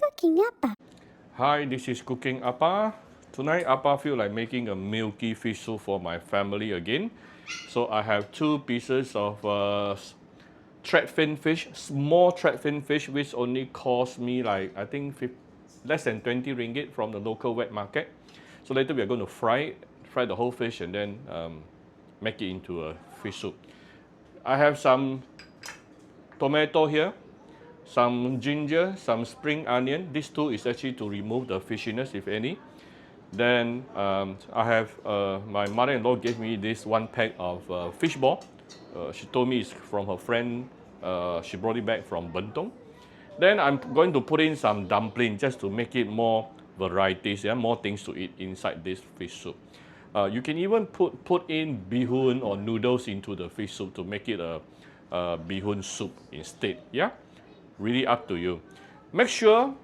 Cooking Appa. Hi, this is Cooking Appa. Tonight, Appa feel like making a milky fish soup for my family again. So I have two pieces of threadfin fish, small threadfin fish, which only cost me like I think less than 20 ringgit from the local wet market. So later we are going to fry the whole fish and then make it into a fish soup. I have some tomato here, some ginger, some spring onion. These two is actually to remove the fishiness, if any. Then I have my mother-in-law gave me this one pack of fish ball. She told me it's from her friend. She brought it back from Bentong. Then I'm going to put in some dumpling just to make it more varieties, yeah, more things to eat inside this fish soup. You can even put in bihun or noodles into the fish soup to make it a bihun soup instead. Yeah, really up to you. Make sure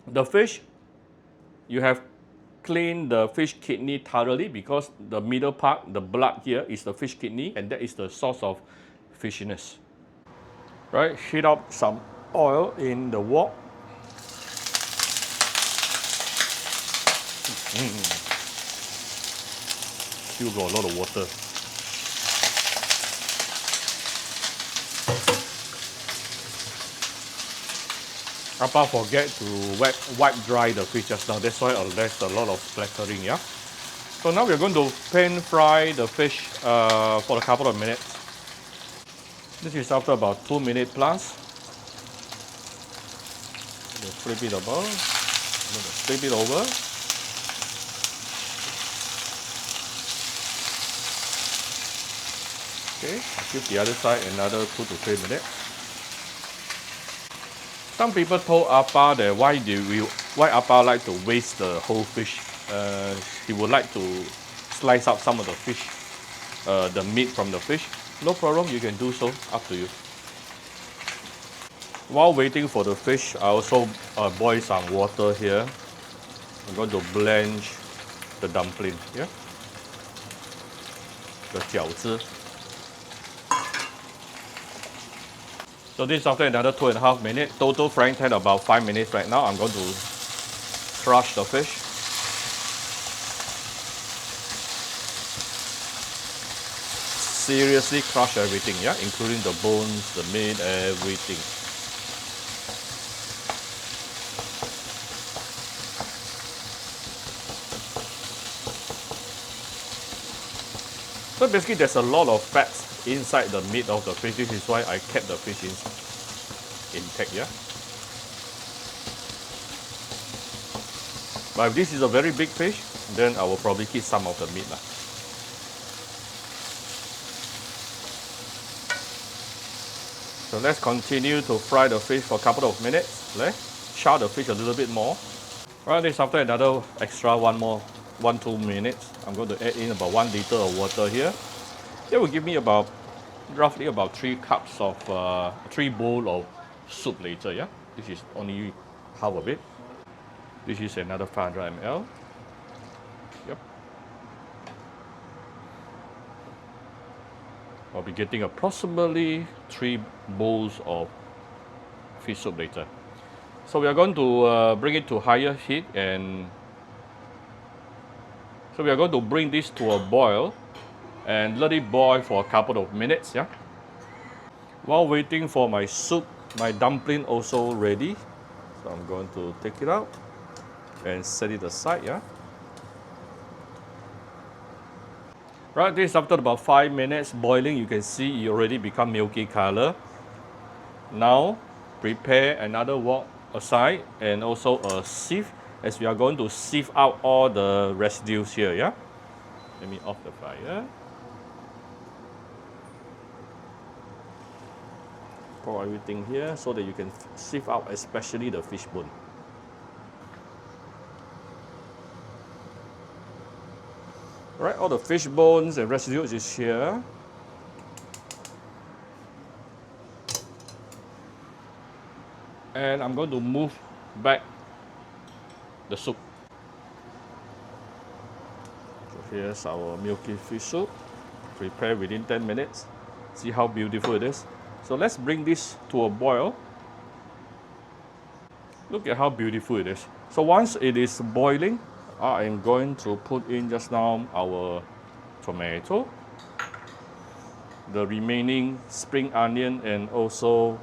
the fish you have cleaned the fish kidney thoroughly because the middle part, the blood here, is the fish kidney, and that is the source of fishiness. Right, heat up some oil in the wok. Still got a lot of water. Appa forget to wipe dry the fish just now. That's why there's a lot of splattering, yeah? So now we're going to pan fry the fish for a couple of minutes. This is after about 2 minutes plus. Flip it over. Flip it over. Okay, I'll flip the other side another 2 to 3 minutes. Some people told Appa that why Appa like to waste the whole fish. He would like to slice up some of the fish, the meat from the fish. No problem, you can do so, up to you. While waiting for the fish, I also boil some water here. I'm going to blanch the dumpling, yeah? The 饺子. So this is after another 2.5 minutes. Total frying time about 5 minutes right now. I'm going to crush the fish. Seriously crush everything, yeah? Including the bones, the meat, everything. So basically there's a lot of fats inside the meat of the fish. This is why I kept the fish intact, yeah? But if this is a very big fish, then I will probably keep some of the meat. So let's continue to fry the fish for a couple of minutes. Let's char the fish a little bit more. Alright, this after another extra 1-2 minutes. I'm going to add in about 1 liter of water here. That will give me roughly about 3 cups of 3 bowl of soup later, yeah? This is only half of it. This is another 500 ml. Yep. I'll be getting approximately 3 bowls of fish soup later. So we are going to bring it to higher heat, and so we are going to bring this to a boil and let it boil for a couple of minutes, yeah? While waiting for my soup, my dumpling also ready. So I'm going to take it out and set it aside, yeah? Right, this after about 5 minutes boiling, you can see it already become milky color. Now, prepare another wok aside and also a sieve, as we are going to sieve out all the residues here, yeah? Let me off the fire. Pour everything here so that you can sieve out especially the fish bone. Right, all the fish bones and residues is here. And I'm going to move back the soup. So here's our milky fish soup. Prepare within 10 minutes. See how beautiful it is. So let's bring this to a boil. Look at how beautiful it is. So once it is boiling, I am going to put in just now our tomato, the remaining spring onion, and also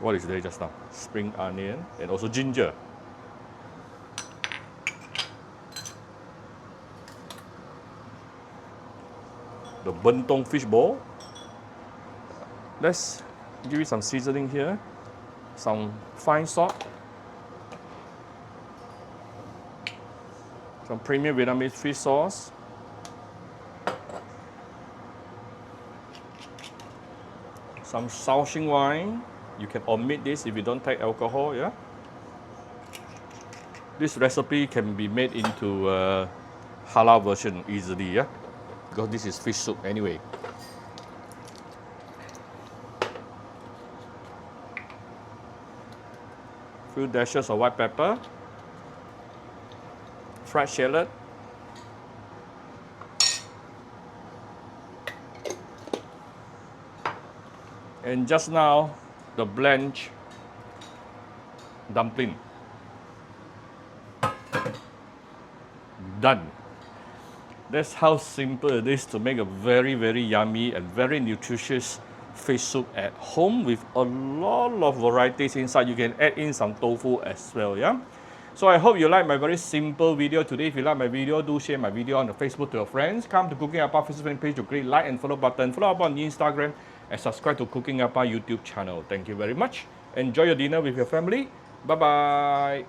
what is there just now? Spring onion and also ginger. The bentong fish ball. Let's give it some seasoning here. Some fine salt. Some premium Vietnamese fish sauce. Some Shaoxing wine. You can omit this if you don't take alcohol, yeah? This recipe can be made into a halal version easily, yeah? Because this is fish soup anyway. Few dashes of white pepper. Fried shallot. And just now, the blanched dumpling. Done. That's how simple it is to make a very, very yummy and very nutritious fish soup at home with a lot of varieties inside. You can add in some tofu as well, yeah? So I hope you like my very simple video today. If you like my video, do share my video on the Facebook to your friends. Come to Cooking Appa Facebook page to click like and follow button. Follow up on Instagram and subscribe to Cooking Appa YouTube channel. Thank you very much. Enjoy your dinner with your family. Bye-bye.